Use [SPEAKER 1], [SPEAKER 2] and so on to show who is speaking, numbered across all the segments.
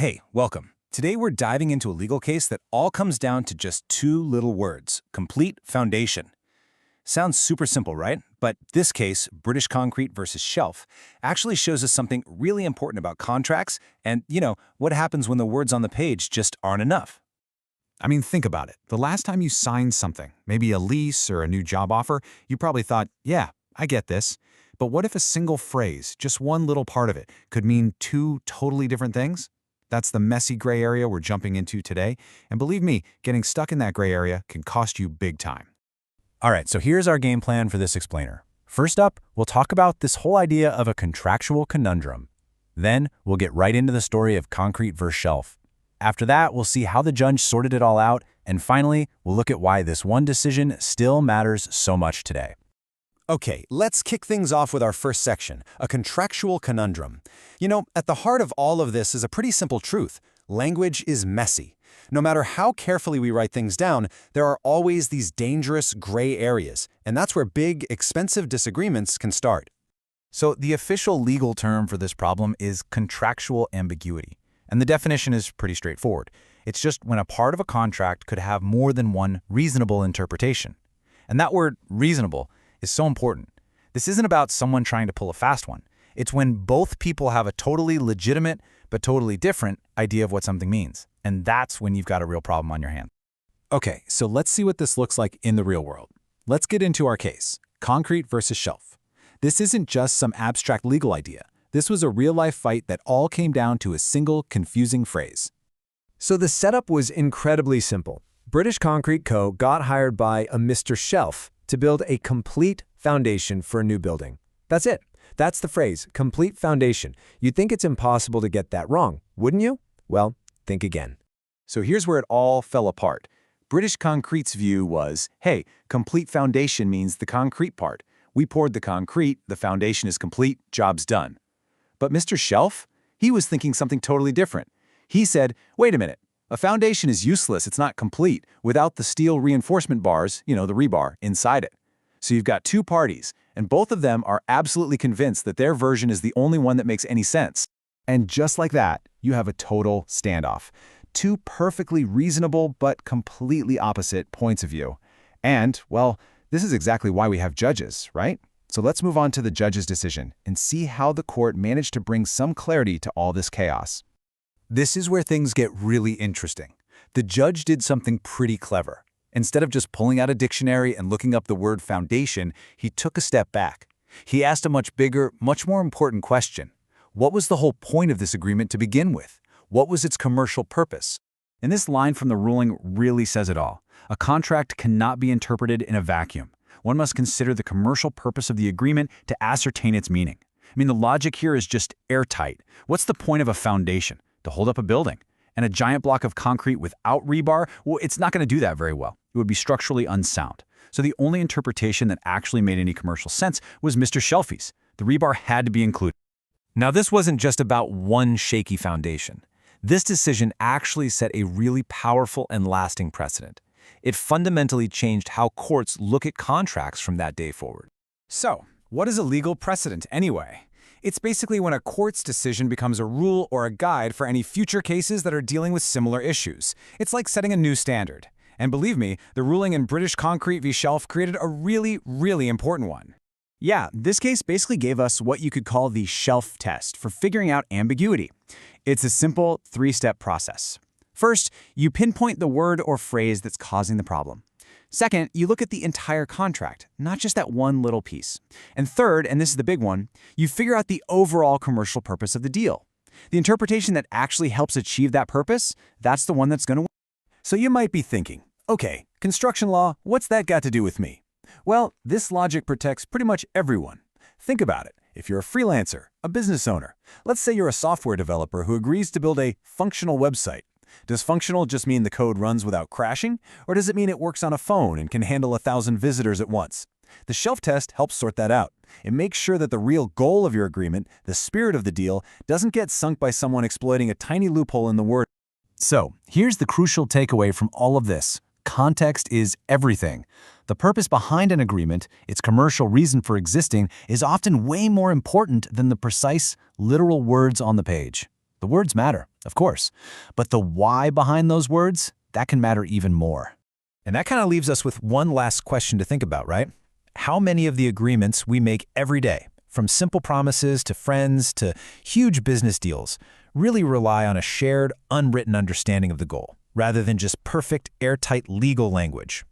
[SPEAKER 1] Hey, welcome. Today we're diving into a legal case that all comes down to just two little words: complete foundation. Sounds super simple, right? But this case, British Concrete versus Schelff, actually shows us something really important about contracts and, what happens when the words on the page just aren't enough.
[SPEAKER 2] I mean, think about it. The last time you signed something, maybe a lease or a new job offer, you probably thought, yeah, I get this. But what if a single phrase, just one little part of it, could mean two totally different things? That's the messy gray area we're jumping into today. And believe me, getting stuck in that gray area can cost you big time.
[SPEAKER 1] All right, so here's our game plan for this explainer. First up, we'll talk about this whole idea of a contractual conundrum. Then, we'll get right into the story of Concrete versus Schelff. After that, we'll see how the judge sorted it all out, and finally, we'll look at why this one decision still matters so much today. Okay, let's kick things off with our first section, a contractual conundrum. At the heart of all of this is a pretty simple truth. Language is messy. No matter how carefully we write things down, there are always these dangerous gray areas, and that's where big, expensive disagreements can start. So the official legal term for this problem is contractual ambiguity, and the definition is pretty straightforward. It's just when a part of a contract could have more than one reasonable interpretation. And that word, reasonable, is so important. This isn't about someone trying to pull a fast one. It's when both people have a totally legitimate but totally different idea of what something means. And that's when you've got a real problem on your hands. Okay, so let's see what this looks like in the real world. Let's get into our case, Concrete versus Schelff. This isn't just some abstract legal idea. This was a real-life fight that all came down to a single confusing phrase.
[SPEAKER 3] So the setup was incredibly simple. British Concrete Co. got hired by a Mr. Schelff to build a complete foundation for a new building. That's it. That's the phrase, complete foundation. You'd think it's impossible to get that wrong, wouldn't you? Well, think again.
[SPEAKER 1] So here's where it all fell apart. British Concrete's view was, hey, complete foundation means the concrete part. We poured the concrete, the foundation is complete, job's done. But Mr. Schelff, he was thinking something totally different. He said, wait a minute, a foundation is useless, it's not complete, without the steel reinforcement bars, the rebar, inside it. So you've got two parties, and both of them are absolutely convinced that their version is the only one that makes any sense. And just like that, you have a total standoff. Two perfectly reasonable but completely opposite points of view. And, well, this is exactly why we have judges, right? So let's move on to the judge's decision and see how the court managed to bring some clarity to all this chaos. This is where things get really interesting. The judge did something pretty clever. Instead of just pulling out a dictionary and looking up the word foundation, he took a step back. He asked a much bigger, much more important question. What was the whole point of this agreement to begin with? What was its commercial purpose? And this line from the ruling really says it all. A contract cannot be interpreted in a vacuum. One must consider the commercial purpose of the agreement to ascertain its meaning. I mean, the logic here is just airtight. What's the point of a foundation? To hold up a building. And a giant block of concrete without rebar, well, it's not going to do that very well. It would be structurally unsound. So the only interpretation that actually made any commercial sense was Mr. Schelff's. The rebar had to be included. Now, this wasn't just about one shaky foundation. This decision actually set a really powerful and lasting precedent. It fundamentally changed how courts look at contracts from that day forward. So, what is a legal precedent anyway? It's basically when a court's decision becomes a rule or a guide for any future cases that are dealing with similar issues. It's like setting a new standard. And believe me, the ruling in British Concrete v. Schelff created a really, really important one. Yeah, this case basically gave us what you could call the Schelff test for figuring out ambiguity. It's a simple three-step process. First, you pinpoint the word or phrase that's causing the problem. Second, you look at the entire contract, not just that one little piece. And third, and this is the big one, you figure out the overall commercial purpose of the deal. The interpretation that actually helps achieve that purpose, that's the one that's going to win. So you might be thinking, okay, construction law, what's that got to do with me? Well, this logic protects pretty much everyone. Think about it. If you're a freelancer, a business owner, let's say you're a software developer who agrees to build a functional website. Does functional just mean the code runs without crashing, or does it mean it works on a phone and can handle 1,000 visitors at once? The Schelff test helps sort that out. It makes sure that the real goal of your agreement, the spirit of the deal, doesn't get sunk by someone exploiting a tiny loophole in the word. So, here's the crucial takeaway from all of this. Context is everything. The purpose behind an agreement, its commercial reason for existing, is often way more important than the precise, literal words on the page. The words matter, Of course. But the why behind those words, that can matter even more. And that kind of leaves us with one last question to think about, right? How many of the agreements we make every day, from simple promises to friends to huge business deals, really rely on a shared, unwritten understanding of the goal, rather than just perfect, airtight legal language?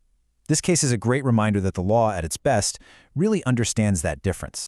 [SPEAKER 1] This case is a great reminder that the law, at its best, really understands that difference.